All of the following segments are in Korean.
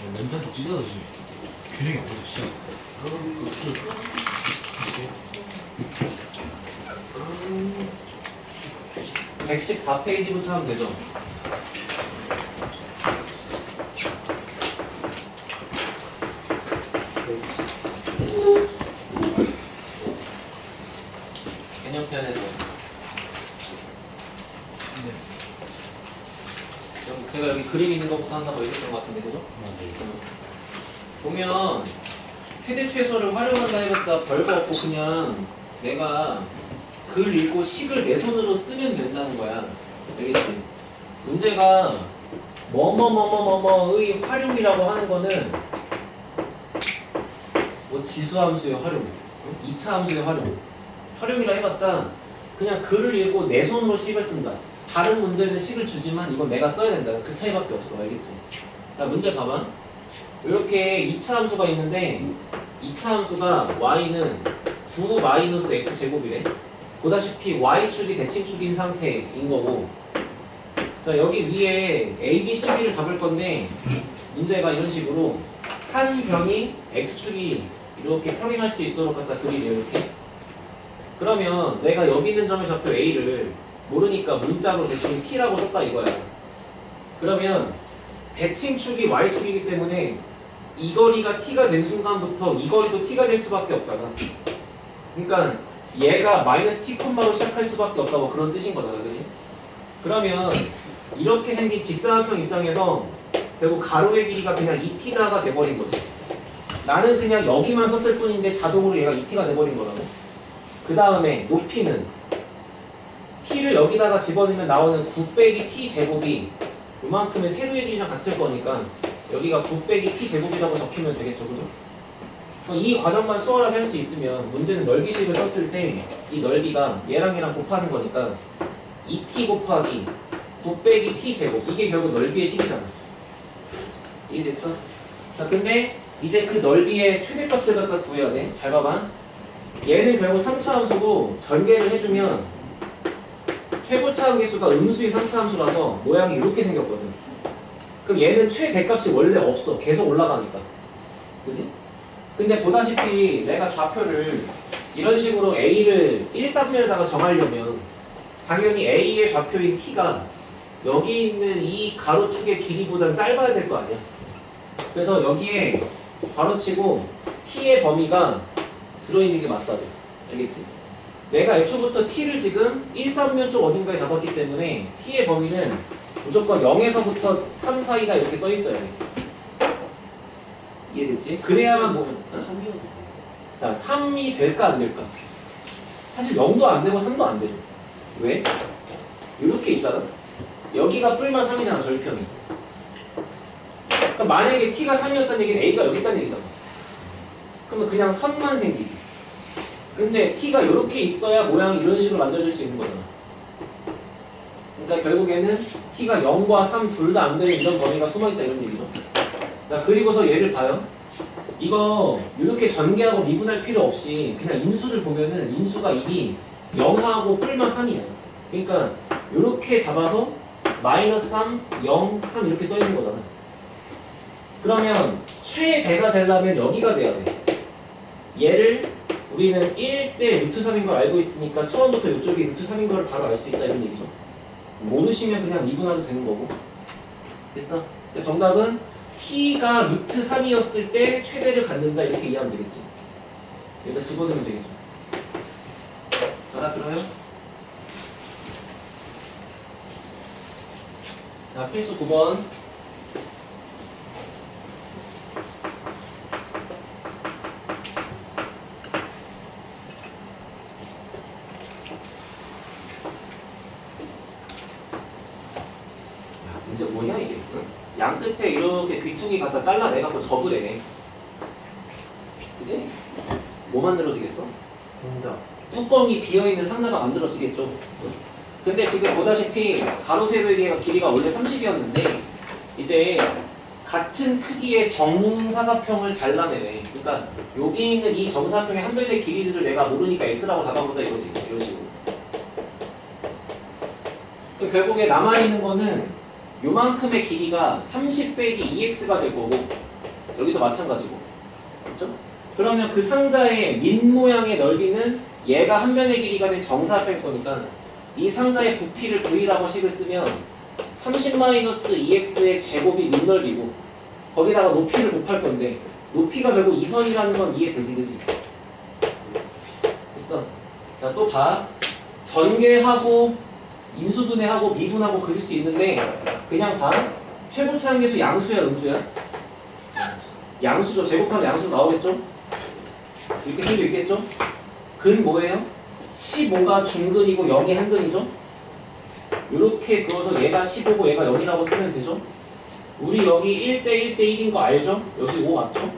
연탄 쪽 찢어서 지금 균형이 안 맞아 진짜. 114페이지부터 하면 되죠. 개념편에서 제가 여기 그림 있는 것부터 한다고 얘기했던 것 같은데, 그죠? 보면 최대 최소를 활용한다 해봤자 별거 없고 그냥 내가 글 읽고 식을 내 손으로 쓰면 된다는 거야. 알겠지? 문제가 뭐뭐뭐뭐뭐의 활용이라고 하는 거는 뭐 지수함수의 활용, 2차 함수의 활용이라 해봤자 그냥 글을 읽고 내 손으로 식을 쓴다. 다른 문제는 식을 주지만 이건 내가 써야 된다. 그 차이밖에 없어. 알겠지? 자, 문제 봐봐. 이렇게 2차 함수가 있는데 2차 함수가 y는 9-x 제곱이래. 보다시피 y축이 대칭축인 상태인 거고, 자 여기 위에 a, b, c, b를 잡을 건데 문제가 이런 식으로 한 변이 x축이 이렇게 평행할 수 있도록 갖다 그리네요. 이렇게. 그러면 내가 여기 있는 점의 좌표 a를 모르니까 문자로 대충 t라고 썼다 이거야. 그러면 대칭축이 y축이기 때문에 이 거리가 t가 된 순간부터 이 거리도 t가 될 수밖에 없잖아. 그러니까 얘가 마이너스 t 콤마로 시작할 수밖에 없다고 그런 뜻인 거잖아, 그지? 그러면 이렇게 생긴 직사각형 입장에서 결국 가로의 길이가 그냥 2t가 돼버린 거지. 나는 그냥 여기만 썼을 뿐인데 자동으로 얘가 2t가 돼버린 거라고. 그 다음에 높이는 t를 여기다가 집어넣으면 나오는 9 빼기 t 제곱이 이만큼의 세로의 길이랑 같을 거니까 여기가 9 빼기 t 제곱이라고 적히면 되겠죠, 그죠? 이 과정만 수월하게 할 수 있으면 문제는 넓이식을 썼을 때 이 넓이가 얘랑 얘랑 곱하는 거니까 2t 곱하기 9 빼기 t 제곱, 이게 결국 넓이의 식이잖아. 이해됐어? 자, 근데 이제 그 넓이의 최대값을 갖다 구해야 돼. 잘 봐봐. 얘는 결국 3차 함수고 전개를 해주면 최고차 함계수가 음수의 3차 함수라서 모양이 이렇게 생겼거든. 그럼 얘는 최대값이 원래 없어. 계속 올라가니까. 그지? 근데 보다시피 내가 좌표를 이런 식으로 A를 1,3면에다가 정하려면 당연히 A의 좌표인 T가 여기 있는 이 가로축의 길이보단 짧아야 될 거 아니야. 그래서 여기에 가로치고 T의 범위가 들어있는 게 맞다고. 알겠지? 내가 애초부터 T를 지금 1,3면 쪽 어딘가에 잡았기 때문에 T의 범위는 무조건 0에서부터 3 사이다 이렇게 써있어야 돼. 이해됐지? 그래야만 보면 3이어도 돼. 자, 3이 될까 안 될까? 사실 0도 안 되고 3도 안 되죠. 왜? 이렇게 있잖아. 여기가 뿔마 3이잖아, 절편이. 그럼 만약에 t가 3이었다는 얘기는 a가 여기 있다는 얘기잖아. 그러면 그냥 선만 생기지. 근데 t가 이렇게 있어야 모양이 이런 식으로 만들어질 수 있는 거잖아. 그러니까 결국에는 t가 0과 3 둘 다 안 되는 이런 범위가 숨어있다 이런 얘기죠. 자, 그리고서 얘를 봐요. 이거 이렇게 전개하고 미분할 필요 없이 그냥 인수를 보면은 인수가 이미 0하고 뿔마 3이야. 그러니까 이렇게 잡아서 마이너스 3, 0, 3 이렇게 써 있는 거잖아. 그러면 최대가 되려면 여기가 돼야 돼. 얘를 우리는 1대 루트 3인 걸 알고 있으니까 처음부터 이쪽이 루트 3인 걸 바로 알 수 있다 이런 얘기죠. 모르시면 그냥 미분하도 되는 거고. 됐어? 정답은 t가 루트 3이었을 때 최대를 갖는다 이렇게 이해하면 되겠지. 여기다 집어넣으면 되겠죠. 알아들어요? 자, 필수 9번. 문제 뭐냐 이게? 양 끝에 이렇게 귀퉁이 갖다 잘라내갖고 접으래. 그지? 뭐 만들어지겠어? 상자. 뚜껑이 비어있는 상자가 만들어지겠죠. 근데 지금 보다시피 가로 세로의 길이가 원래 30이었는데 이제 같은 크기의 정사각형을 잘라내네. 그러니까 여기 있는 이 정사각형의 한 변의 길이들을 내가 모르니까 x라고 잡아보자 이거지. 이런 식으로. 그럼 결국에 남아있는 거는 요만큼의 길이가 30 빼기 2x가 될 거고 여기도 마찬가지고. 그렇죠? 그러면 그 상자의 밑 모양의 넓이는 얘가 한 변의 길이가 된 정사각형일 거니까 이 상자의 부피를 V라고 식을 쓰면 30-2x의 제곱이 밑넓이고 거기다가 높이를 곱할 건데 높이가 결국 2선이라는 건 이해되지, 그지? 됐어. 자, 또 봐. 전개하고 인수분해하고 미분하고 그릴 수 있는데 그냥 봐. 최고차 한계수 양수야, 음수야? 양수죠. 제곱하면 양수로 나오겠죠? 이렇게 쓸 수 있겠죠? 근 뭐예요? 15가 중근이고 0이 한근이죠? 이렇게 그어서 얘가 15고 얘가 0이라고 쓰면 되죠? 우리 여기 1대 1대 1인 거 알죠? 여기 5 맞죠?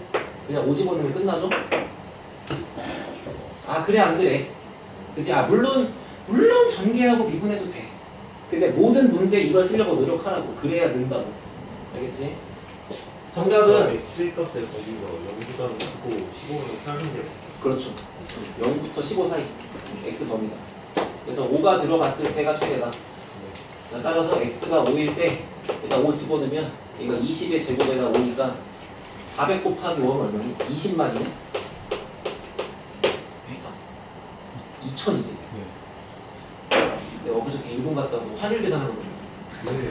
그냥 5 집어넣으면 끝나죠? 아 그래 안 그래? 그치? 아 물론 전개하고 미분해도 돼. 근데 모든 문제에 이걸 쓰려고 노력하라고. 그래야 는다고. 알겠지? 정답은 X 값의 범위가 0보다는 크고 15보다 작은데 그렇죠. 0부터 15 사이 x 범위다. 그래서 5가 들어갔을 때가 최대다. 자, 따라서 x가 5일 때 일단 5 집어넣으면 얘가 20의 제곱에다 5니까 400 곱하기 5는 얼마니? 20만이네? 2000이지. 내가 엊그저께 일본 갔다 와서 환율 계산하는 거 들려. 네.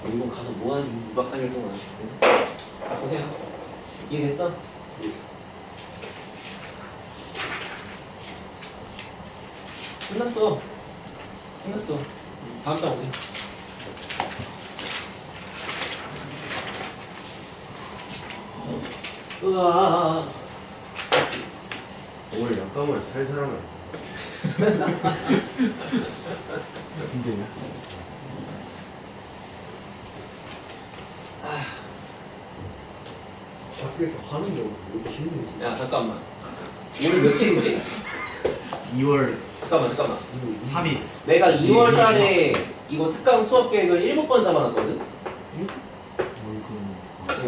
일본 가서 뭐하니 2박 3일 동안. 응? 보세요. 이해됐어? 끝났어. 끝났어. 다음 장 오세요. 으아. 오늘 약감을 살살하면 힘드냐? 학교에서 하는 게 왜 이렇게 힘든지. 야 잠깐만. 오늘 며칠이지? 2월 잠깐만. 3일. 내가 2월 달에 이거 특강 수업 계획을 7번 잡아놨거든?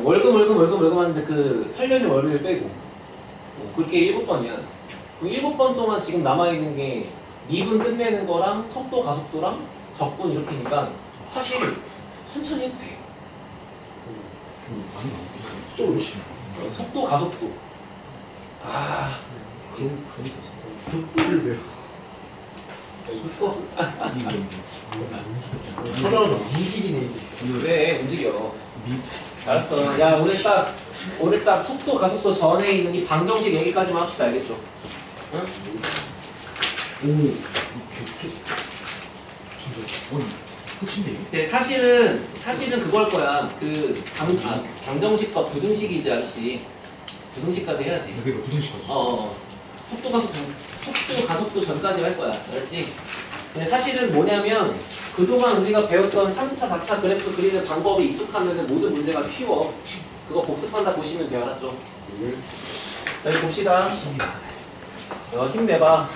월금 하는데 그 설련일 월요일 빼고 그렇게 7번이야. 그 7번 동안 지금 남아있는 게 미분 끝내는 거랑 속도 가속도랑 적분 이렇게니까 사실 천천히 해도 돼. 좀 열심히. 속도 가속도. 아 속도를 배워. 하나하나 미길이네 이제. 그래 움직여. 알았어. 야 오늘 딱 속도 가속도 전에 있는 이 방정식 얘기까지만 합시다. 알겠죠? 응? 오. 진짜. 끝인데 이게? 근데 사실은 그걸 거야. 그 방정식과 부등식이지 아저씨. 부등식까지 해야지. 여기가 부등식이지. 속도 가속도 전까지 할 거야. 알았지? 근데 사실은 뭐냐면 그동안 우리가 배웠던 3차, 4차 그래프 그리는 방법이 익숙하면 모든 문제가 쉬워. 그거 복습한다 보시면 돼요. 알았죠? 자, 이제 봅시다. 힘내봐.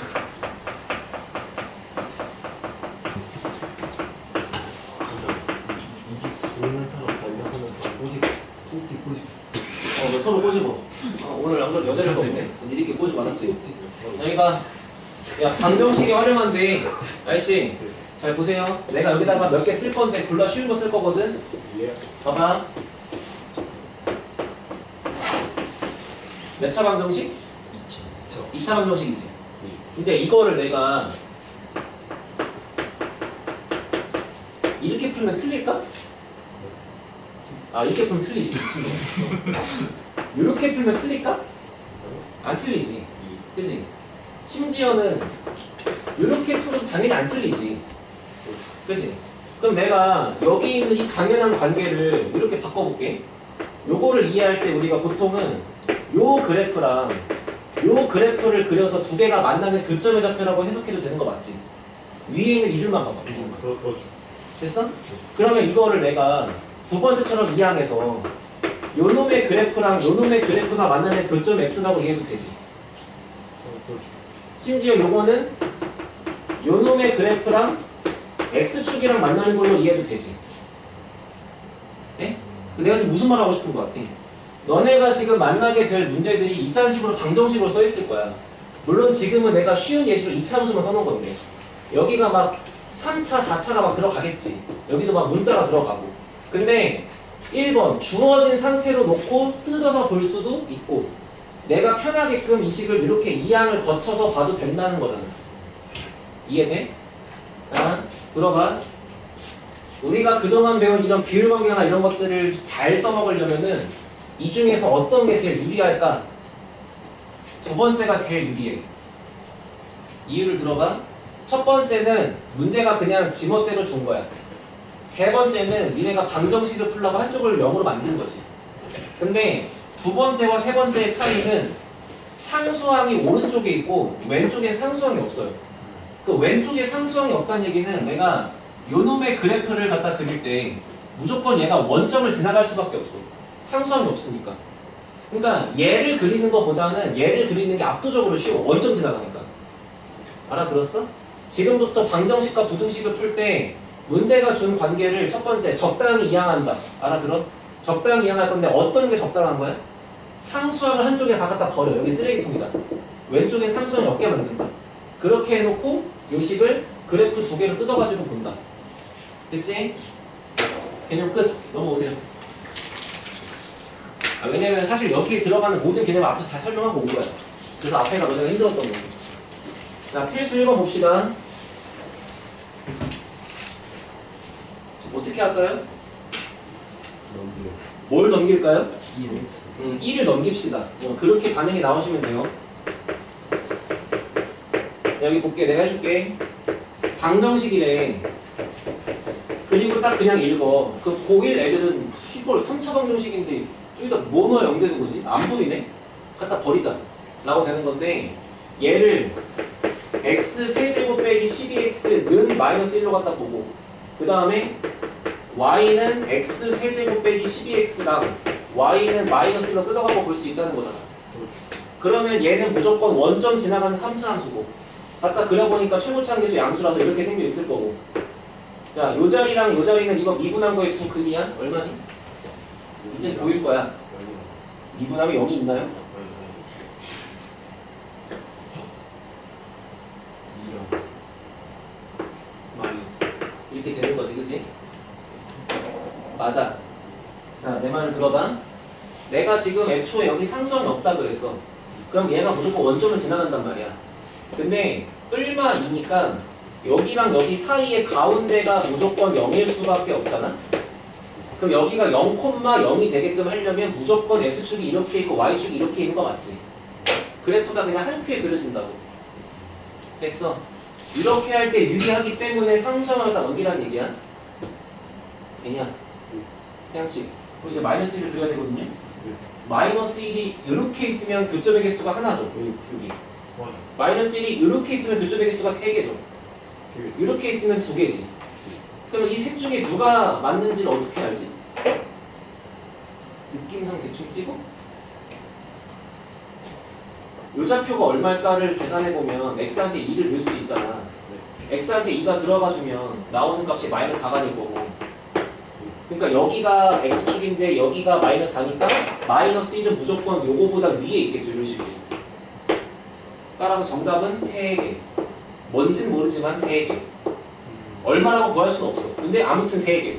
이게 좋은 사람 만나면 오직 너 서로 꼬집어. 오늘 안 그래도 여자들 없네. 니들끼리 꼬집어 알았지? 여기 봐. 야, 방정식이 활용한데, 아저씨, 잘 보세요. 내가 여기다가 몇 개 쓸 건데, 둘 다 쉬운 거 쓸 거거든? 봐봐. 몇 차 방정식? 2차 방정식이지. 근데 이거를 내가 이렇게 풀면 틀릴까? 아, 이렇게 풀면 틀리지. 이렇게 풀면 틀릴까? 안 틀리지. 그지? 심지어는 이렇게 풀어도 당연히 안 틀리지. 그지? 그럼 내가 여기 있는 이 당연한 관계를 이렇게 바꿔볼게. 요거를 이해할 때 우리가 보통은 요 그래프랑 요 그래프를 그려서 두 개가 만나는 교점의 좌표라고 해석해도 되는 거 맞지? 위에 있는 이 줄만 봐봐. 이 줄만. 됐어? 그러면 이거를 내가 두 번째처럼 이항해서 요놈의 그래프랑 요놈의 그래프가 만나는 교점 x라고 이해해도 되지. 심지어 요거는 요놈의 그래프랑 x축이랑 만나는 걸로 이해해도 되지. 네? 내가 지금 무슨 말 하고 싶은 것 같아? 너네가 지금 만나게 될 문제들이 이딴 식으로 방정식으로 써 있을 거야. 물론 지금은 내가 쉬운 예시로 2차 함수만 써놓은 건데 여기가 막 3차, 4차가 막 들어가겠지. 여기도 막 문자가 들어가고. 근데 1번 주어진 상태로 놓고 뜯어서 볼 수도 있고 내가 편하게끔 이 식을 이렇게 이항을 거쳐서 봐도 된다는 거잖아. 이해돼? 자, 들어봐. 우리가 그동안 배운 이런 비율 관계나 이런 것들을 잘 써먹으려면은 이 중에서 어떤 게 제일 유리할까? 두 번째가 제일 유리해. 이유를 들어봐. 첫 번째는 문제가 그냥 지멋대로 준 거야. 세 번째는 니네가 방정식을 풀려고 한쪽을 0으로 만든 거지. 근데 두 번째와 세 번째의 차이는 상수항이 오른쪽에 있고 왼쪽엔 상수항이 없어요. 그 왼쪽에 상수항이 없다는 얘기는 내가 요놈의 그래프를 갖다 그릴 때 무조건 얘가 원점을 지나갈 수밖에 없어. 상수항이 없으니까. 그러니까 얘를 그리는 것보다는 얘를 그리는 게 압도적으로 쉬워. 원점 지나가니까. 알아들었어? 지금부터 방정식과 부등식을 풀 때 문제가 준 관계를 첫 번째 적당히 이항한다. 알아들어? 적당히 이항할 건데 어떤 게 적당한 거야? 상수항을 한쪽에 다 갖다 버려. 여기 쓰레기통이다. 왼쪽에 상수항이 없게 만든다. 그렇게 해놓고 요식을 그래프 두 개로 뜯어가지고 본다. 됐지? 개념 끝. 넘어오세요. 왜냐면 사실 여기에 들어가는 모든 개념을 앞에서 다 설명하고 온 거야. 그래서 앞에가 너네가 힘들었던 거야. 자, 필수 1번 봅시다. 어떻게 할까요? 뭘 넘길까요? 1을 넘깁시다. 그렇게 반응이 나오시면 돼요. 여기 볼게. 내가 해줄게. 방정식이래. 그리고 딱 그냥 읽어. 그 고1 애들은 이걸 3차 방정식인데 여기다 뭐 넣어야 0 되는 거지? 안 보이네? 갖다 버리자. 라고 되는 건데 얘를 x 세제곱 빼기 12x는 마이너스 1로 갖다 보고 그 다음에 y는 x 세제곱 빼기 12x랑 y는 마이너스 1로 뜯어가고 볼 수 있다는 거잖아. 그러면 얘는 무조건 원점 지나가는 3차 함수고 아까 그려보니까 최고차 함수 양수라서 이렇게 생겨 있을 거고 자, 요 자리랑 요 자리는 이거 미분한 거의 두 근이야? 얼마니? 이제 보일 거야. 미분하면 0이 있나요? 이렇게 되는 거지, 그치? 맞아. 자, 내 말을 들어봐. 내가 지금 애초에 여기 상수항이 없다 그랬어. 그럼 얘가 무조건 원점을 지나간단 말이야. 근데 뿔마 2니까 여기랑 여기 사이의 가운데가 무조건 0일 수밖에 없잖아? 그럼 여기가 0,0이 되게끔 하려면 무조건 x축이 이렇게 있고 y축이 이렇게 있는 거 맞지? 그래프가 그냥 한 큐에 그려진다고. 됐어. 이렇게 할 때 유리하기 때문에 상수항을 다 넘기라는 얘기야. 되냐? 태양씨. 그럼 이제 마이너스 1을 그려야 되거든요. 마이너스 1이 이렇게 있으면 교점의 개수가 하나죠. 여기. 마이너스 1이 이렇게 있으면 교점의 개수가 3개죠. 이렇게 있으면 2개지. 그럼 이 셋 중에 누가 맞는지를 어떻게 알지? 느낌상 대충 찍어? 요 좌표가 얼마일까를 계산해보면 x한테 2를 넣을 수 있잖아. x한테 2가 들어가주면 나오는 값이 마이너스 4가 될 거고 그러니까 여기가 x축인데 여기가 마이너스 4니까 마이너스 1은 무조건 요거보다 위에 있겠죠. 이런 식으로. 따라서 정답은 3개. 뭔진 모르지만 3개. 얼마라고 구할 수는 없어. 근데 아무튼 3개.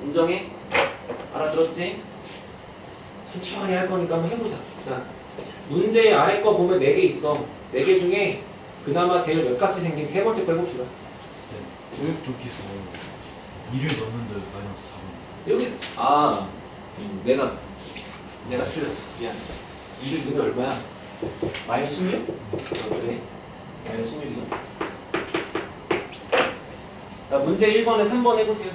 인정해? 알아들었지? 천천히 할 거니까 한번 해보자. 자, 문제 아래 거 보면 4개 있어. 4개 중에 그나마 제일 몇같이 생긴 세 번째 거 해봅시다. 저기서 2를 넣는데 마이너스 4번. 여기 내가 틀렸어. 미안. 2를 넣으면 얼마야? 마이너스 16? 그래. 마이너스 16이요. 자, 문제 1번에 3번 해보세요.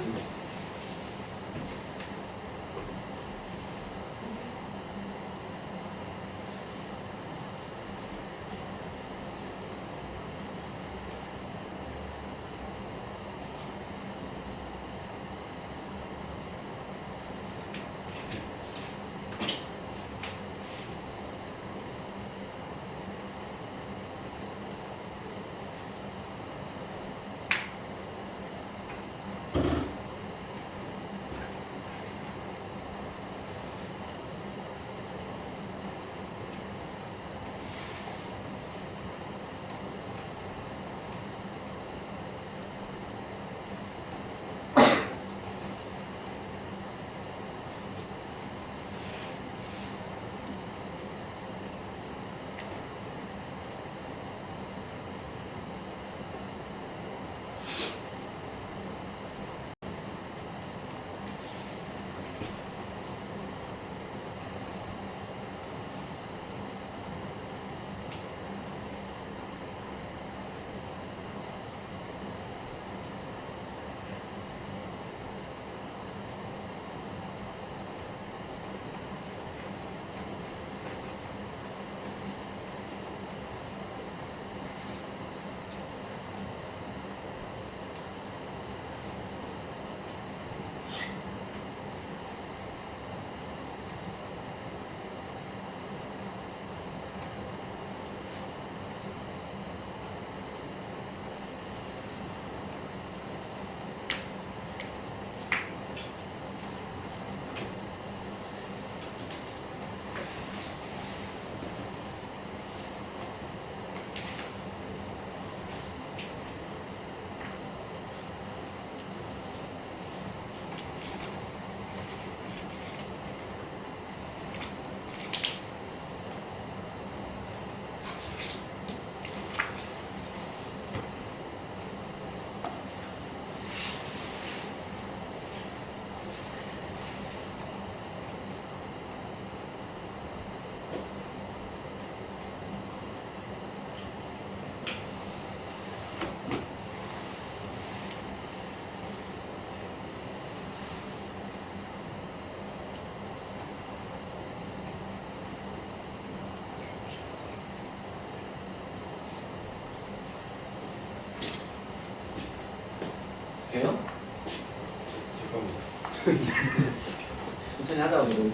천천히 하자 오늘은.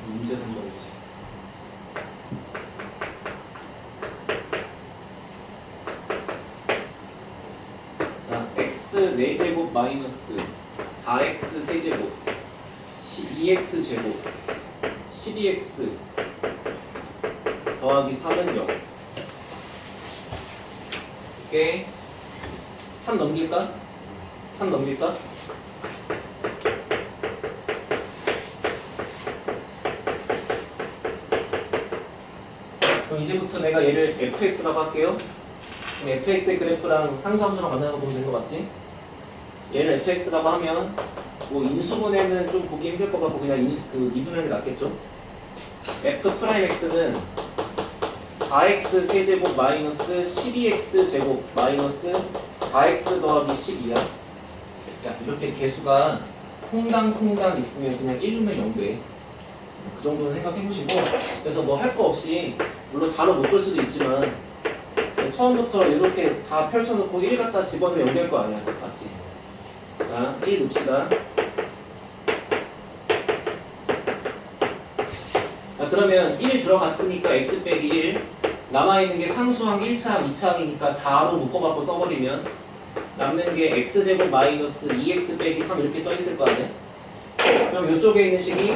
문제 3번이지. x 4제곱 마이너스 4x 세제곱 12x 제곱 12x 더하기 3은 0. 오케이. 3 넘길까? 3 넘길까? 그럼 이제부터 내가 얘를 fx라고 할게요. 그럼 fx의 그래프랑 상수함수랑 만나는 거 보면 되는 거 맞지? 얘를 fx라고 하면 뭐 인수분해는 좀 보기 힘들 것 같고 그냥 미분하는 게 낫겠죠? f'x는 4x 세제곱 마이너스 12x 제곱 마이너스 4x 더하기 12야. 야, 이렇게 개수가 퐁당퐁당 있으면 그냥 1이면 0돼. 그 정도는 생각해보시고, 그래서 뭐 할 거 없이 물론 4로 묶을 수도 있지만 처음부터 이렇게 다 펼쳐놓고 1 갖다 집어넣으면 0 될 거 아니야. 맞지? 자, 1 넣읍시다. 자, 그러면 1 들어갔으니까 x 빼기 1 남아있는 게 상수항 1차항 2차항이니까 4로 묶어갖고 써버리면 남는 게 x제곱 마이너스 2x 빼기 3 이렇게 써있을 거 아니야? 그럼 이쪽에 있는 식이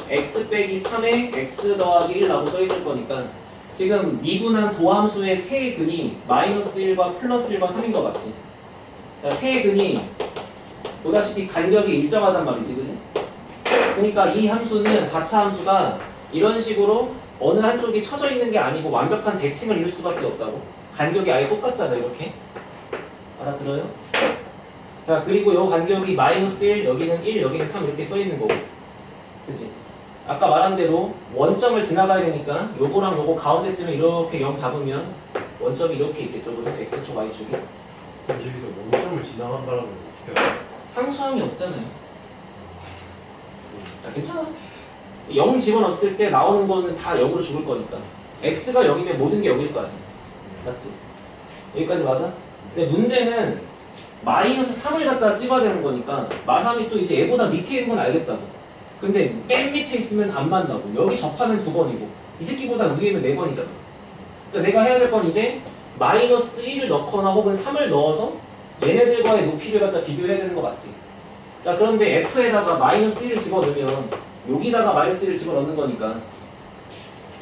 x 빼기 3에 x 더하기 1 라고 써있을 거니까 지금 미분한 도함수의 세의 근이 마이너스 1과 플러스 1과 3인 거 맞지? 자, 세의 근이 보다시피 간격이 일정하단 말이지, 그지? 그러니까 이 함수는 4차 함수가 이런 식으로 어느 한쪽이 쳐져 있는 게 아니고 완벽한 대칭을 이룰 수밖에 없다고. 간격이 아예 똑같잖아, 이렇게. 알아들어요? 자, 그리고 요 간격이 마이너스 1, 여기는 1, 여기는 3 이렇게 써 있는 거고. 그치? 아까 말한 대로 원점을 지나가야 되니까 요거랑 요거 가운데쯤에 이렇게 0 잡으면 원점이 이렇게 있겠죠, 그죠? x축, y축이. 여기서 원점을 지나간다라는 건 어떻게 알아? 상수항이 없잖아요. 자, 괜찮아. 0 집어넣었을 때 나오는 거는 다 0으로 죽을 거니까. x가 0이면 모든 게 0일 거 아니야. 맞지? 여기까지 맞아? 근데 문제는 마이너스 3을 갖다 찍어야 되는 거니까 마3이 또 이제 얘보다 밑에 있는 건 알겠다고. 근데 맨 밑에 있으면 안 만나고 여기 접하면 2번이고 이 새끼보다 위에면 4번이잖아. 그러니까 내가 해야 될 건 이제 마이너스 1을 넣거나 혹은 3을 넣어서 얘네들과의 높이를 갖다 비교해야 되는 거 맞지? 자, 그런데 f에다가 마이너스 1을 집어넣으면 여기다가 마이너스 1을 집어넣는 거니까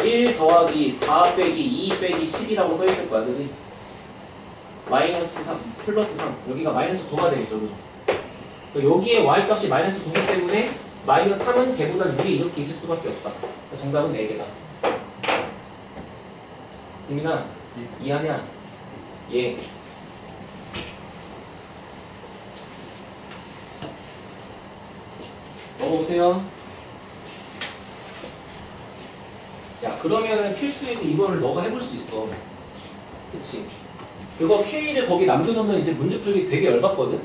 1 더하기 4 빼기 2 빼기 10이라고 써있을 거야, 그지? 마이너스 3 플러스 3 여기가 마이너스 9가 되겠죠, 그죠? 여기에 y 값이 마이너스 9기 때문에 마이너스 3은 걔보다 위에 이렇게 있을 수밖에 없다. 정답은 4개다. 재민아, 이해하냐? 예. 넘어오세요. 야, 그러면은 필수이지 2번을 너가 해볼 수 있어. 그치? 그거 K를 거기 남겨놓으면 이제 문제 풀기 되게 열받거든?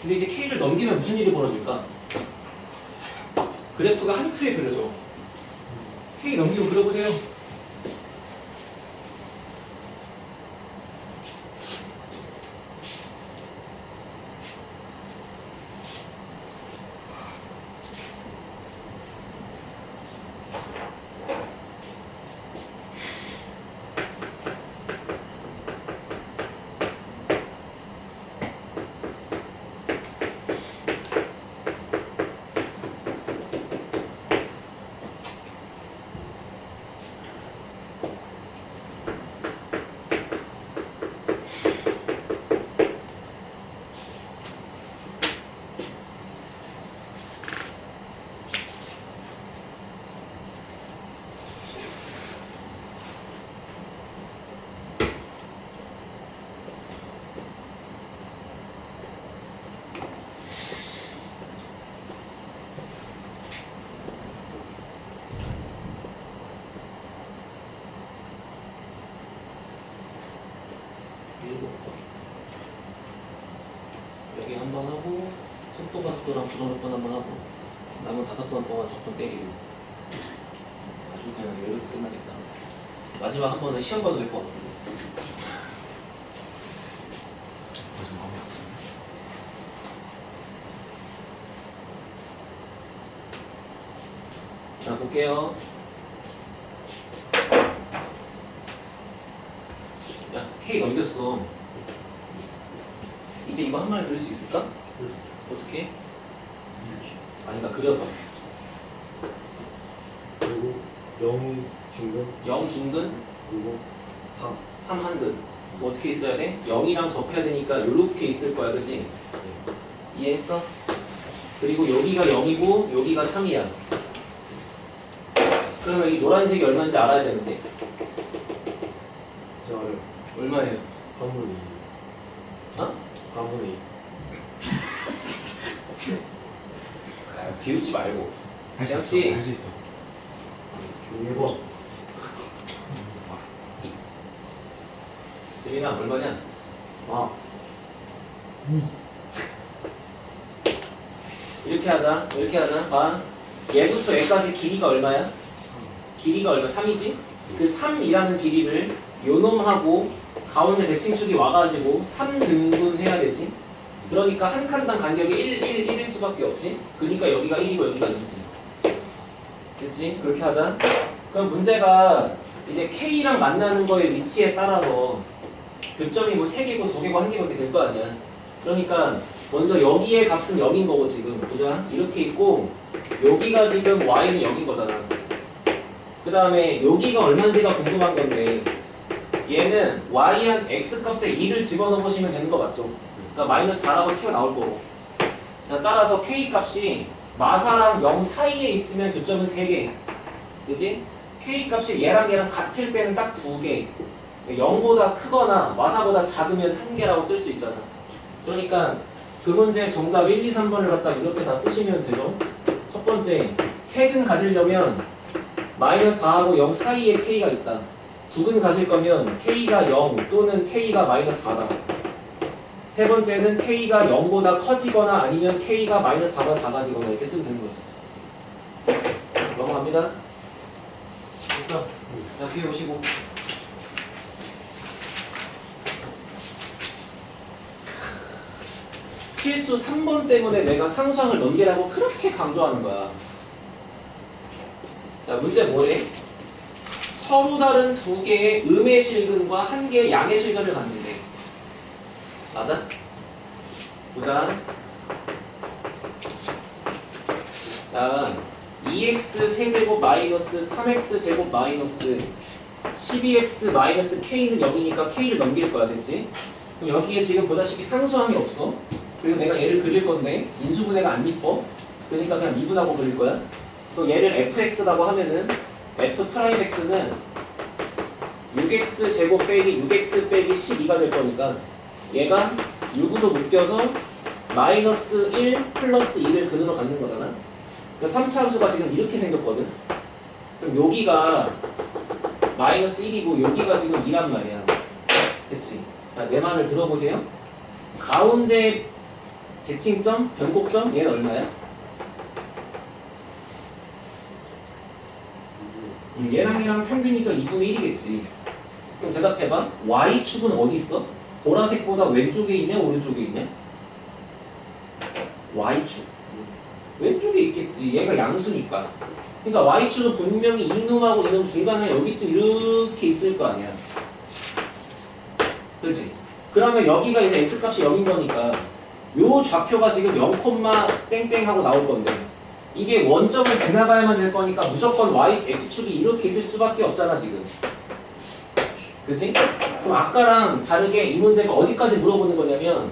근데 이제 K를 넘기면 무슨 일이 벌어질까? 그래프가 한 큐에 그려져. K 넘기고 그려보세요. 여기 한 번 하고 속도가 속도랑 부정적분 한 번 하고 남은 5번 동안 적분 때리고 그냥 이렇게 끝나겠다. 마지막 한 번은 시험 봐도 될 것 같은데. 벌써 마음이 아프네. 자, 볼게요. 야, K 넘겼어. 이제 이거 한 마리 그릴 수 있을까? 어떻게? 이렇게. 아니, 그러니까 그려서. 그리고 0이 중근 0 중근, 그리고 3. 3 한근. 뭐 어떻게 있어야 돼? 0이랑 접해야 되니까 요렇게 있을 거야, 그지? 이해했어? 그리고 여기가 0이고 여기가 3이야. 그러면 이 노란색이 얼마인지 알아야 되는데. 저를 얼마예요? 3분의 2. 어? 4분의 2. 아, 비웃지 말고. 할 수 역시. 있어. 할 수 있어. 조용히 해봐. 대민아, 얼마냐? 아, 이렇게 하자. 이렇게 하자. 봐. 얘부터 얘까지 길이가 얼마야? 길이가 얼마? 3이지? 그 3이라는 길이를 요놈하고 가운데 대칭축이 와가지고 3등분 해야 되지? 그러니까 한 칸당 간격이 1일 수밖에 없지? 그러니까 여기가 1이고 여기가 2지. 됐지? 그렇게 하자. 그럼 문제가 이제 K랑 만나는 거의 위치에 따라서 교점이 뭐 3개고 2개고 1개 이렇게 될 거 아니야. 그러니까 먼저 여기의 값은 0인 거고 지금 보자. 이렇게 있고 여기가 지금 y는 0인 거잖아. 그 다음에 여기가 얼마인지가 궁금한 건데 얘는 y한 x 값에 2를 집어넣어 보시면 되는 거 맞죠? 그러니까 마이너스 4라고 튀어나올 거고. 자, 따라서 k 값이 마사랑 0 사이에 있으면 교점은 3개. 그지? k 값이 얘랑 같을 때는 딱 2개. 0보다 크거나 마사보다 작으면 1개라고 쓸 수 있잖아. 그러니까 그 문제 정답 1, 2, 3번을 갖다 이렇게 다 쓰시면 되죠. 첫 번째, 색은 가지려면 마이너스 4하고 0 사이에 k가 있다. 두근 가질 거면 k가 0 또는 k가 마이너스 4다. 세 번째는 k가 0보다 커지거나 아니면 k가 마이너스 4보다 작아지거나 이렇게 쓰면 되는 거지. 넘어갑니다. 됐어. 자, 뒤에 오시고. 필수 3번 때문에 내가 상수항을 넘기라고 그렇게 강조하는 거야. 자, 문제 뭐래? 서로 다른 2개의 음의 실근과 1개의 양의 실근을 갖는데. 맞아? 보자. 자, 2x 세제곱 마이너스 3x 제곱 마이너스 12x 마이너스 k는 0이니까 k를 넘길 거야, 됐지? 그럼 여기에 지금 보다시피 상수항이 없어. 그리고 내가 얘를 그릴 건데 인수분해가 안 이뻐. 그러니까 그냥 미분하고 그릴 거야. 또 얘를 fx라고 하면은 f'x는 6x 제곱 빼기 6x 빼기 12가 될 거니까 얘가 6으로 묶여서 마이너스 1 플러스 2를 근으로 갖는 거잖아. 그 3차 함수가 지금 이렇게 생겼거든. 그럼 여기가 마이너스 1이고 여기가 지금 2란 말이야. 됐지? 자, 내 말을 들어보세요. 가운데 대칭점, 변곡점 얘는 얼마야? 얘랑 얘랑 평균이니까 2분의 1이겠지. 그럼 대답해봐. y축은 어디 있어? 보라색보다 왼쪽에 있냐 오른쪽에 있냐? y축. 왼쪽에 있겠지. 얘가 양수니까. 그러니까 y축은 분명히 이놈하고 이놈 중간에 여기쯤 이렇게 있을 거 아니야. 그렇지? 그러면 여기가 이제 x값이 0인 거니까 요 좌표가 지금 0, 땡땡 하고 나올 건데 이게 원점을 지나가야만 될 거니까 무조건 y, x축이 이렇게 있을 수밖에 없잖아 지금. 그치? 그럼 아까랑 다르게 이 문제가 어디까지 물어보는 거냐면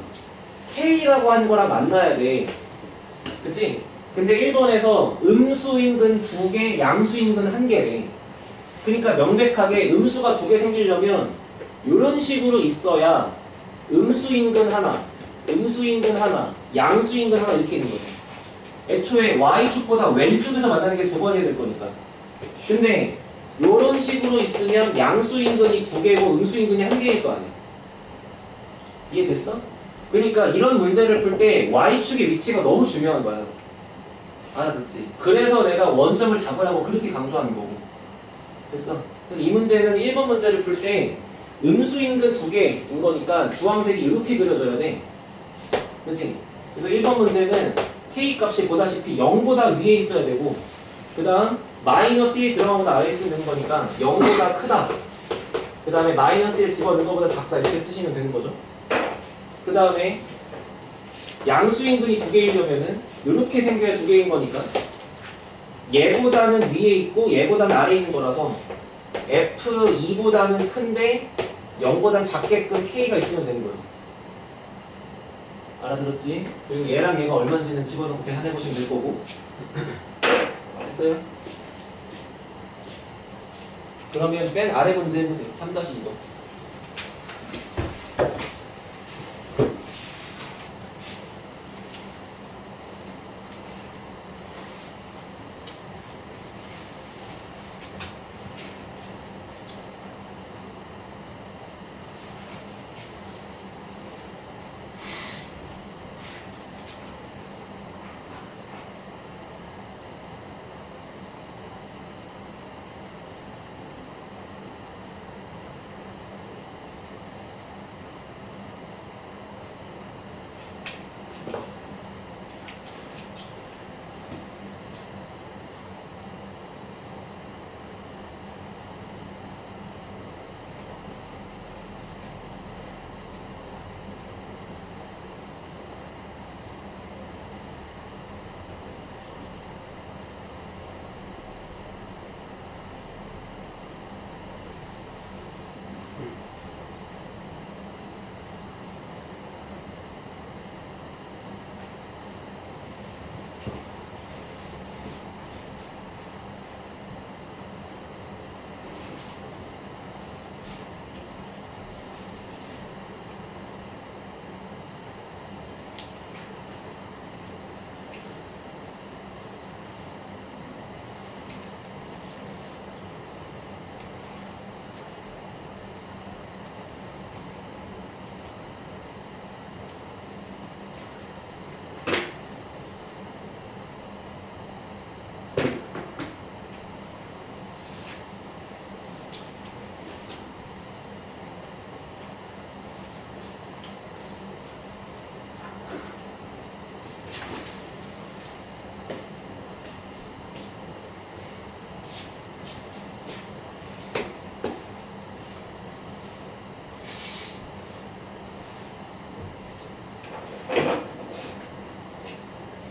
k라고 하는 거랑 만나야 돼. 그치? 근데 1번에서 음수인근 2개, 양수인근 1개래. 그러니까 명백하게 음수가 2개 생기려면 이런 식으로 있어야 음수인근 하나, 음수인근 하나, 양수인근 하나 이렇게 있는 거지. 애초에 y축보다 왼쪽에서 만나는 게 2번이어야 될 거니까. 근데 요런 식으로 있으면 양수인근이 2개고 음수인근이 1개일 거 아니야. 이해됐어? 그러니까 이런 문제를 풀 때 y축의 위치가 너무 중요한 거야. 알아듣지? 그래서 내가 원점을 잡으라고 그렇게 강조하는 거고. 됐어. 그래서 이 문제는 1번 문제를 풀 때 음수인근 두 개인 거니까 주황색이 이렇게 그려져야 돼. 그치? 그래서 1번 문제는 k 값이 보다시피 0보다 위에 있어야 되고, 그 다음 마이너스 1 들어가보다 아래에 쓰는 거니까 0보다 크다. 그 다음에 마이너스 1 집어넣은 것보다 작다. 이렇게 쓰시면 되는 거죠. 그 다음에 양수인근이 두 개이려면은 이렇게 생겨야 두 개인 거니까 얘보다는 위에 있고 얘보다는 아래에 있는 거라서 F2보다는 큰데 0보다는 작게끔 K가 있으면 되는 거지. 알아들었지? 그리고 얘랑 얘가 얼마인지는 집어넣고 계산해보시면 될 거고. 알았어요? 그러면 맨 아래 문제 해보세요. 3-2번.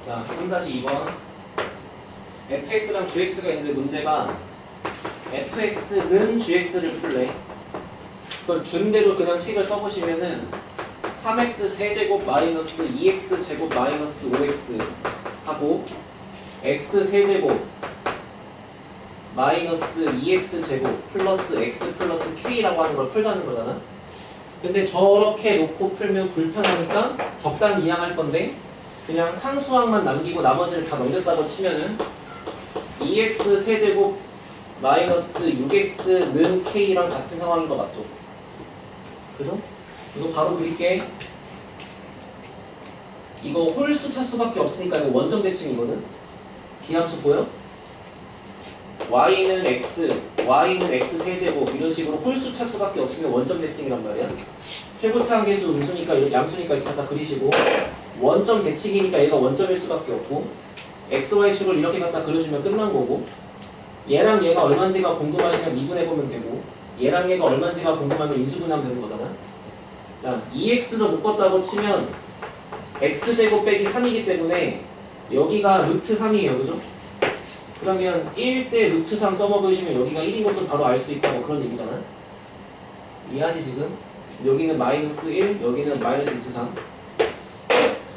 자, 3-2번. fx랑 gx가 있는데 문제가 fx는 gx를 풀래. 그걸 준 대로 그냥 식을 써보시면은 3x 세제곱 마이너스 2x 제곱 마이너스 5x 하고 x 세제곱 마이너스 2x 제곱 플러스 x 플러스 k라고 하는 걸 풀자는 거잖아. 근데 저렇게 놓고 풀면 불편하니까 적당히 이항할 건데 그냥 상수항만 남기고 나머지를 다 넘겼다고 치면은 2x 세제곱 마이너스 6x는 k랑 같은 상황인 거 맞죠? 그죠? 이거 바로 그릴게. 이거 홀수 차수밖에 없으니까 이거 원점 대칭이거든? 기함수 보여? y는 x, y는 x 세제곱 이런 식으로 홀수 차수밖에 없으면 원점 대칭이란 말이야. 최고차 한계수 음수니까 이렇게 양수니까 이렇게 갖다 그리시고 원점 대칭이니까 얘가 원점일 수밖에 없고 xy축을 이렇게 갖다 그려주면 끝난 거고 얘랑 얘가 얼마인지가 궁금하시면 미분해보면 되고 얘랑 얘가 얼마인지가 궁금하면 인수분해하면 되는 거잖아. 자, 2x로 묶었다고 치면 x제곱 빼기 3이기 때문에 여기가 루트 3이에요. 그죠? 그러면 1대 루트 3 써먹으시면 여기가 1인 것도 바로 알 수 있다고 그런 얘기잖아. 이해하지 지금? 여기는 마이너스 1, 여기는 마이너스 루트 3.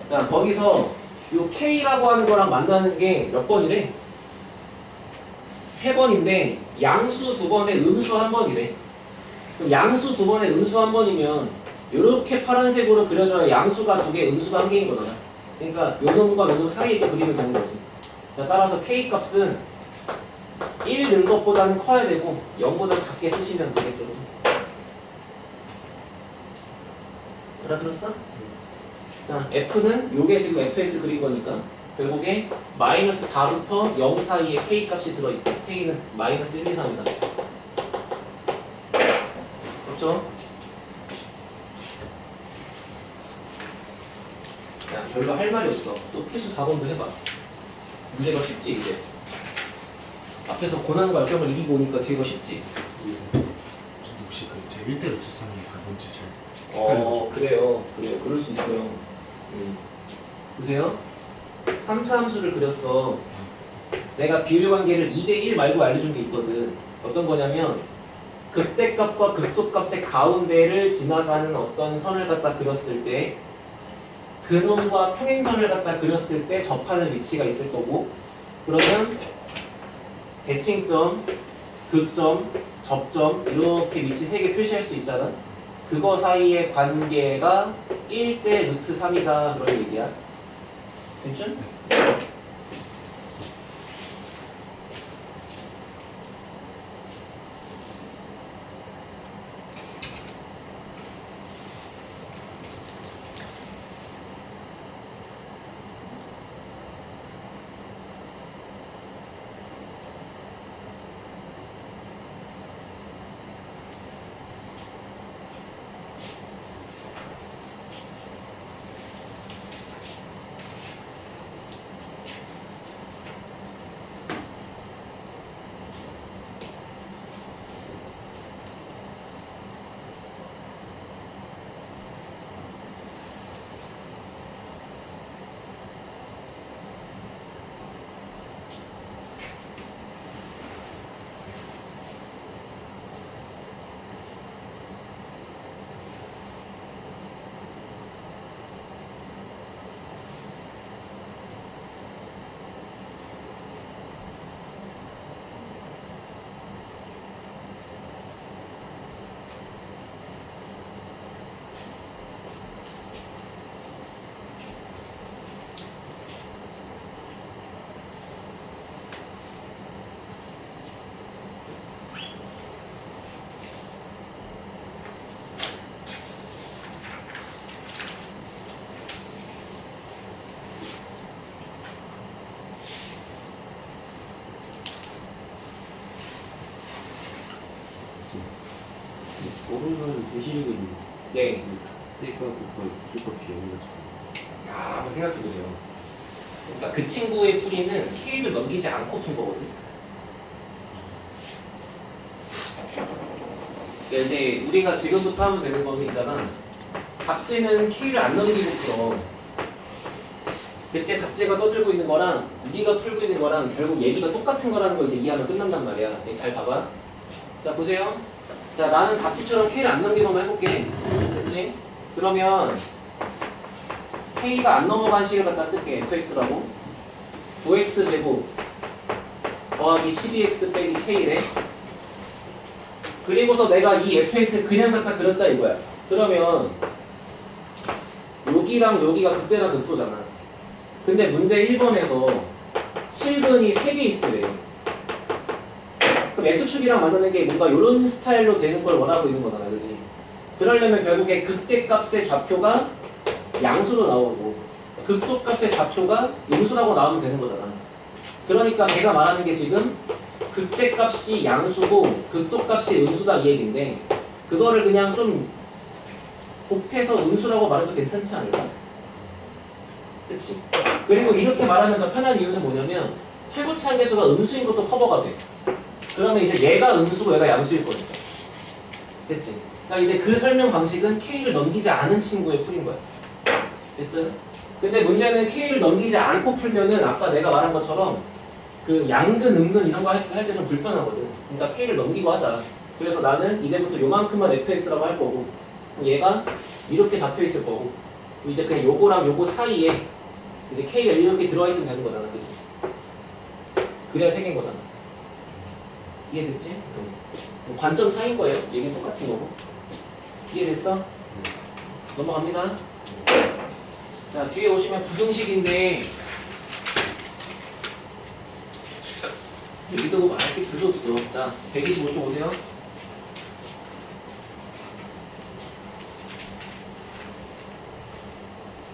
자, 거기서 요 k라고 하는 거랑 만나는 게 몇 번이래? 3번인데 양수 2번에 음수 1번이래. 그럼 양수 2번에 음수 1번이면 이렇게 파란색으로 그려줘야 양수가 2개, 음수가 1개인 거잖아. 그러니까 요 놈과 요 놈 사이에 이렇게 그리면 되는 거지. 자, 따라서 k 값은 1 는 것보다는 커야 되고 0보다 작게 쓰시면 되겠죠. 알아들었어? 자, f는 요게 지금 fx 그린 거니까 결국에 마이너스 4부터 0 사이에 k 값이 들어있고 k는 마이너스 1, 2, 3이다. 없죠? 야, 별로 할 말이 없어. 또 필수 4번도 해봐. 문제가 쉽지, 이제. 앞에서 고난과 역경을 이기고 오니까 뒤가 쉽지. 저도 혹시 제 1대 우주선이 뭔지 잘 헷갈려가지고. 그래요. 그럴 수 있어요. 보세요. 3차 함수를 그렸어. 내가 비율 관계를 2대1 말고 알려준 게 있거든. 어떤 거냐면 극대값과 극소값의 가운데를 지나가는 어떤 선을 갖다 그렸을 때 근원과 평행선을 갖다 그렸을 때 접하는 위치가 있을 거고, 그러면 대칭점, 극점, 접점 이렇게 위치 3개 표시할 수 있잖아. 그거 사이의 관계가 1대 루트 3이다 그런 얘기야. 됐죠? 어른은 대시리고 있는 네. 때가 곱하기 구수값이 0이었잖아. 야, 한번 생각해 보세요. 그러니까 그 친구의 풀이는 K를 넘기지 않고 푼 거거든. 그러니까 이제 우리가 지금부터 하면 되는 거는 있잖아. 답지는 K를 안 넘기고 풀어. 그때 답지가 떠들고 있는 거랑 우리가 풀고 있는 거랑 결국 얘기가 똑같은 거라는 거 이제 이해하면 끝난단 말이야. 잘 봐봐. 자, 보세요. 자, 나는 답지처럼 K를 안 넘기고만 해볼게. 됐지? 그러면 K가 안 넘어간 식을 갖다 쓸게. fx라고. 9x제곱 더하기 12x 빼기 K래. 그리고서 내가 이 fx를 그냥 갖다 그렸다 이거야. 그러면 여기랑 여기가 극대나 극소잖아. 근데 문제 1번에서 실근이 3개 있으래. 그럼 x축이랑 만드는 게 뭔가 이런 스타일로 되는 걸 원하고 있는 거잖아, 그지? 그러려면 결국에 극대값의 좌표가 양수로 나오고 극소값의 좌표가 음수라고 나오면 되는 거잖아. 그러니까 걔가 말하는 게 지금 극대값이 양수고 극소값이 음수다 이 얘기인데, 그거를 그냥 좀 곱해서 음수라고 말해도 괜찮지 않을까? 그치? 그리고 이렇게 말하면 더 편한 이유는 뭐냐면 최고치 한계수가 음수인 것도 커버가 돼. 그러면 이제 얘가 음수고 얘가 양수일 거니까. 됐지? 그러니까 이제 그 설명 방식은 K를 넘기지 않은 친구의 풀인 거야. 됐어요? 근데 문제는 K를 넘기지 않고 풀면은 아까 내가 말한 것처럼 그 양근, 음근 이런 거 할 때 좀 불편하거든. 그러니까 K를 넘기고 하자. 그래서 나는 이제부터 요만큼만 fx라고 할 거고 얘가 이렇게 잡혀 있을 거고 이제 그냥 요거랑 요거 사이에 이제 K가 이렇게 들어와 있으면 되는 거잖아. 그치? 그래야 세 개인 거잖아. 이해됐지? 응. 관점 차이인 거예요. 얘기는 똑같은 거고. 이해됐어? 넘어갑니다. 자, 뒤에 오시면 부등식인데 여기도 뭐 말할 게 별로 없어. 자, 125쪽 오세요.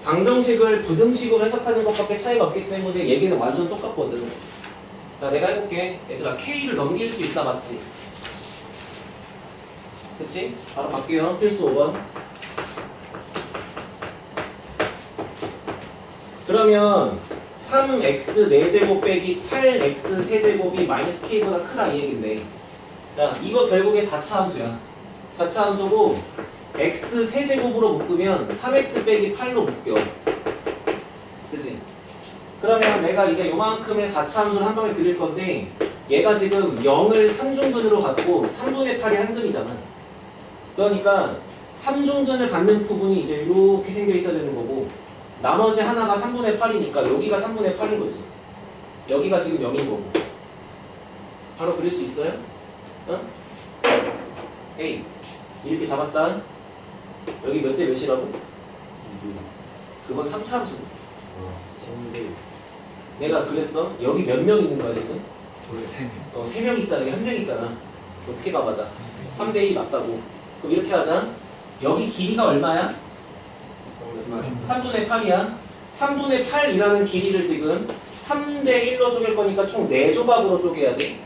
방정식을 부등식으로 해석하는 것밖에 차이가 없기 때문에 얘기는 완전 똑같거든. 자, 내가 해볼게. 얘들아, K를 넘길 수 있다 맞지? 그치? 바로 갈게요. 필수 5번. 그러면 3x 4제곱 빼기 8x 세제곱이 마이너스 k보다 크다 이 얘긴데, 자 이거 결국에 4차 함수야. 4차 함수고 x 세제곱으로 묶으면 3x 빼기 8로 묶여. 그치? 그러면 내가 이제 요만큼의 4차 함수를 한 방에 그릴 건데, 얘가 지금 0을 3중근으로 갖고 3분의 8이 한근이잖아. 그러니까 3중근을 갖는 부분이 이제 이렇게 생겨 있어야 되는 거고, 나머지 하나가 3분의 8이니까 여기가 3분의 8인 거지. 여기가 지금 0인 거고. 바로 그릴 수 있어요? 응? A 이렇게 잡았다. 여기 몇 대 몇이라고? 그건 3차 함수. 상대 내가 그랬어? 여기 몇 명 있는 거야 지금? 우리 3명. 3명 있잖아. 여기 1명 있잖아. 어떻게 가봐자. 3대2 맞다고. 그럼 이렇게 하자. 여기 길이가 얼마야? 3분의 8이야. 3분의 8이라는 길이를 지금 3대 1로 쪼갤 거니까 총 4조각으로 쪼개야 돼.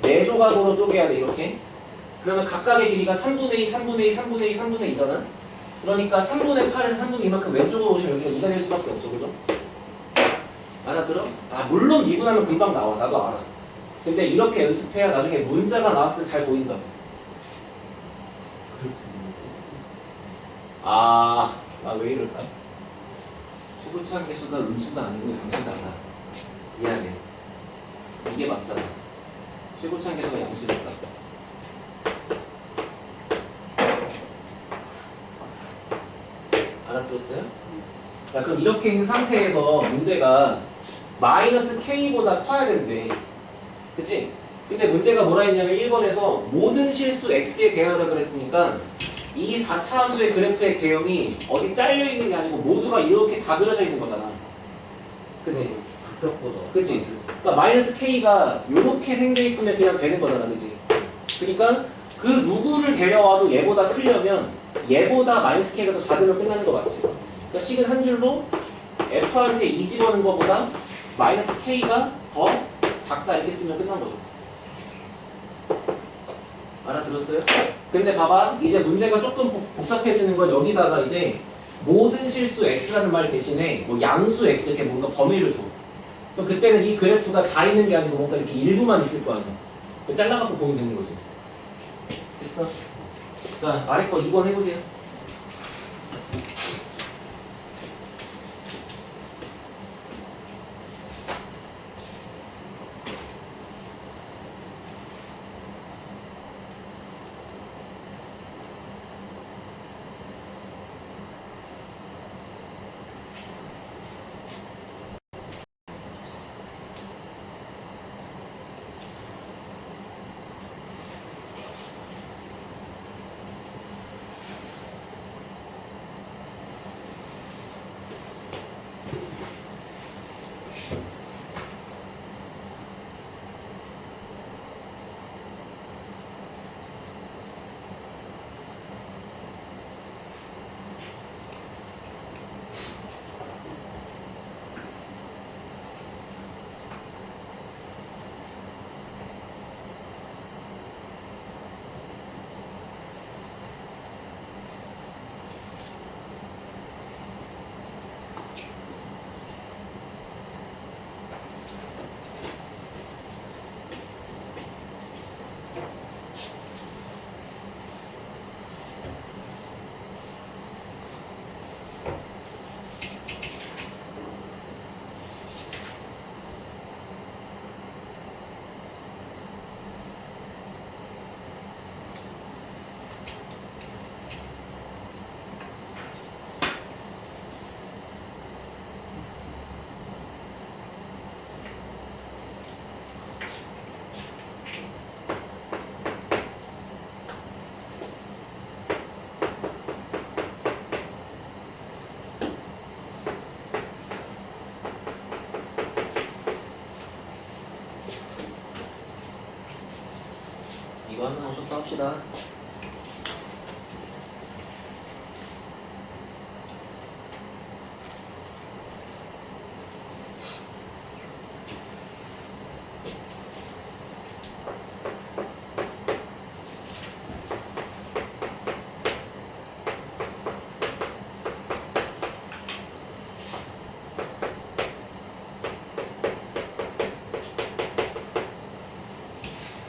4조각으로 쪼개야 돼. 이렇게. 그러면 각각의 길이가 3분의 2, 3분의 2, 3분의 2, 3분의 2잖아. 그러니까 3분의 8에서 3분의 2만큼 왼쪽으로 오시면 여기가 2가 될 수밖에 없죠. 그죠? 알아들어? 아 물론 미분하면 금방 나와. 나도 알아. 근데 이렇게 연습해야 나중에 문자가 나왔을 때 잘 보인다고. 아 왜 이럴까? 최고차항 개수가 음수가 아니고 양수잖아. 미안해. 이게 맞잖아. 최고차항 개수가 양수니까. 알아들었어요? 자, 그럼 이렇게 있는 상태에서 문제가 마이너스 k보다 커야 된대. 그치? 근데 문제가 뭐라 했냐면 1번에서 모든 실수 x에 대하라 그랬으니까 이 4차 함수의 그래프의 개형이 어디 잘려 있는 게 아니고 모두가 이렇게 다 그려져 있는 거잖아. 그치? 극적보다 그치? 그러니까 마이너스 k가 이렇게 생겨 있으면 그냥 되는 거잖아. 그치? 그러니까 그 누구를 데려와도 얘보다 크려면 얘보다 마이너스 k가 더 작으면 끝나는 거 맞지? 그러니까 식은 한 줄로 f한테 2 집어넣는 거보다 마이너스 k가 더 작다 이렇게 쓰면 끝난 거죠. 알아들었어요? 근데 봐봐, 이제 문제가 조금 복잡해지는 건 여기다가 이제 모든 실수 x라는 말 대신에 뭐 양수 x 이렇게 뭔가 범위를 줘. 그럼 그때는 이 그래프가 다 있는 게 아니고 뭔가 이렇게 일부만 있을 거 아니야. 잘라갖고 보면 되는 거지. 됐어? 자, 아래 거 2번 해보세요. 이거 하나 오셨다 합시다.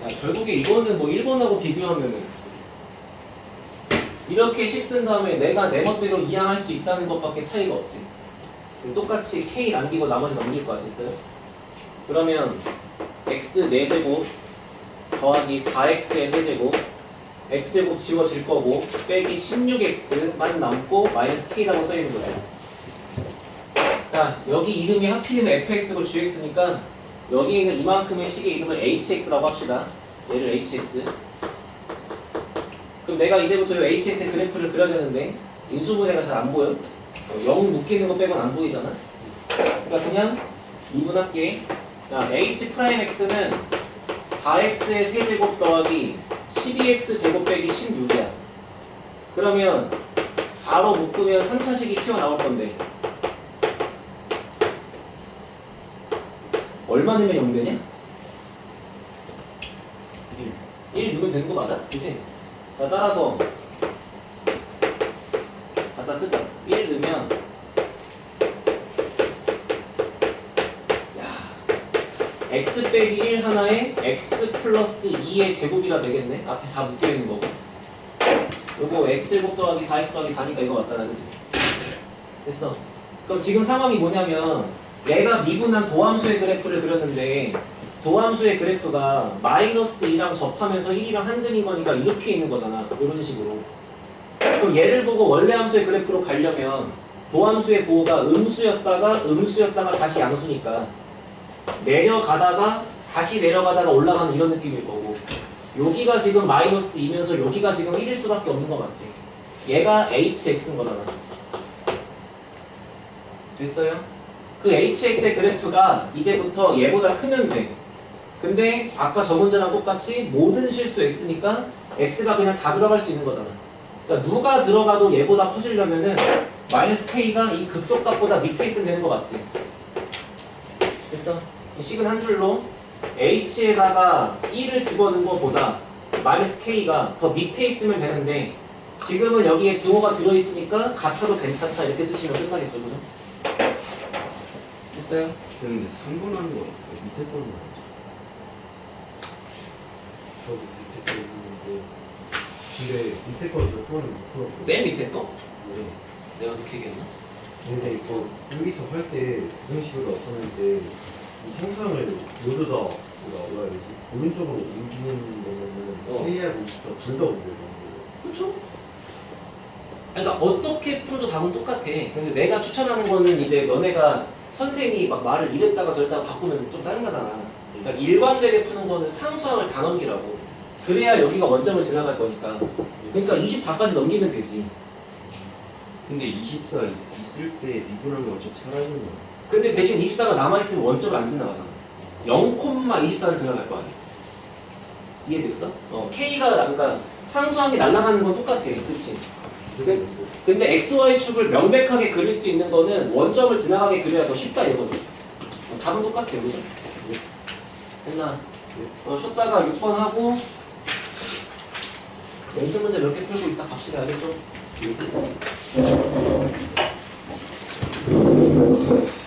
결국에 이거는 뭐 1번하고 비교하면은 이렇게 식 쓴 다음에 내가 내 멋대로 이항할 수 있다는 것밖에 차이가 없지. 똑같이 k 남기고 나머지 넘길 거야. 됐어요? 그러면 x 4제곱 더하기 4x의 세제곱 x제곱 지워질 거고 빼기 16x만 남고 마이너스 k라고 써있는 거죠. 자, 여기 이름이 하필이면 fx고 gx니까 여기 있는 이만큼의 식의 이름을 hx라고 합시다. 얘를 hx. 그럼 내가 이제부터 이 hx의 그래프를 그려야 되는데 인수분해가 잘 안 보여. 0 묶이는 거 빼고는 안 보이잖아. 그러니까 그냥 미분할게. 자, h'x는 4x의 세제곱 더하기 12x 제곱 빼기 16이야. 그러면 4로 묶으면 3차식이 튀어나올 건데 얼마 넣으면 0 되냐? 1 넣으면 되는 거 맞아? 그치? 자, 따라서 갖다 쓰자. 1 넣으면 x 빼기 1 하나에 x 플러스 2의 제곱이라 되겠네. 앞에 4 묶여있는 거고 요거 x제곱 더하기 4x 더하기 4니까 이거 맞잖아. 그치? 됐어. 그럼 지금 상황이 뭐냐면 내가 미분한 도함수의 그래프를 그렸는데 도함수의 그래프가 마이너스 2랑 접하면서 1이랑 한근인 거니까 이렇게 있는 거잖아. 이런 식으로. 그럼 얘를 보고 원래 함수의 그래프로 가려면 도함수의 부호가 음수였다가 다시 양수니까 내려가다가 다시 내려가다가 올라가는 이런 느낌일 거고 여기가 지금 마이너스 2면서 여기가 지금 1일 수밖에 없는 거 맞지? 얘가 hx인 거잖아. 됐어요? 그 hx의 그래프가 이제부터 얘보다 크면 돼. 근데 아까 저 문제랑 똑같이 모든 실수 x니까 x가 그냥 다 들어갈 수 있는 거잖아. 그러니까 누가 들어가도 얘보다 커지려면은 마이너스 k가 이 극소값보다 밑에 있으면 되는 거 맞지? 됐어? 이 식은 한 줄로 h에다가 1을 집어넣은 것보다 마이너스 k가 더 밑에 있으면 되는데 지금은 여기에 등호가 들어있으니까 같아도 괜찮다 이렇게 쓰시면 끝나겠죠, 그죠? 됐어요? 근데 3번 하는 거 밑에 거는 저 밑에 거 있는데 근데 밑에 거는 몇 프로는 못 풀었고 맨 밑에 거? 네. 내가 그렇게 얘기했나? 근데 이거 여기서 할 때 그런 식으로 나타나는데 이 상상을 모두 다 뭐라 해야 되지? 오른쪽으로 옮기는 거면은 K하고 20가 둘 다 옮겨요. 그렇죠? 그러니까 어떻게 풀어도 답은 똑같아. 근데 내가 추천하는 거는 이제 너네가 선생이 막 말을 이랬다가 저랬다가 바꾸면 좀 짜증나잖아. 그러니까 일관되게 푸는 거는 상수항을 다 넘기라고. 그래야 여기가 원점을 지나갈 거니까. 그러니까 24까지 넘기면 되지. 근데 24 있을 때 미분하면 어차피 살아있는 거야. 근데 대신 24가 남아있으면 원점을 안 지나가잖아. 0,24를 지나갈 거 아니야. 이해됐어? K가 그러니까 상수항이 날아가는 건 똑같아. 그치? 근데 XY축을 명백하게 그릴 수 있는 거는 원점을 지나가게 그려야 더 쉽다 이거든. 답은 똑같아요. 그죠? 됐나? 쉬었다가 6번 하고 연습 문제 몇 개 풀고 있다 갑시다. 알겠죠?